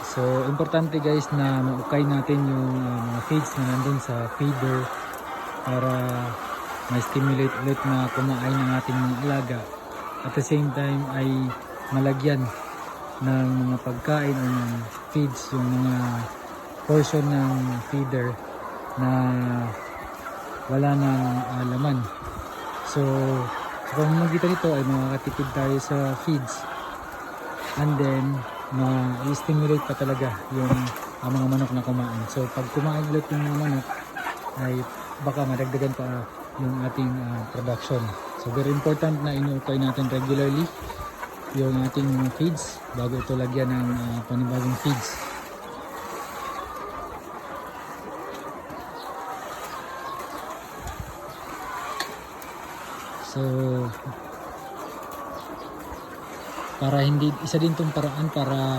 So importante guys na maukay natin yung mga feeds na nandun sa feeder para ma-stimulate ulit na kumain ng ating mga alaga. At the same time ay malagyan ng mga pagkain o ng feeds yung mga portion ng feeder na wala ng laman. So sa pamamagitan nito ay makakatipid tayo sa feeds, and then ma-stimulate pa talaga yung mga manok na kumain. So pag kumain ulit yung mga manok ay baka madagdagan pa yung ating production. So very important na inuukay natin regularly yung ating feeds bago ito lagyan ng panibagong feeds. So para hindi, isa din tong paraan para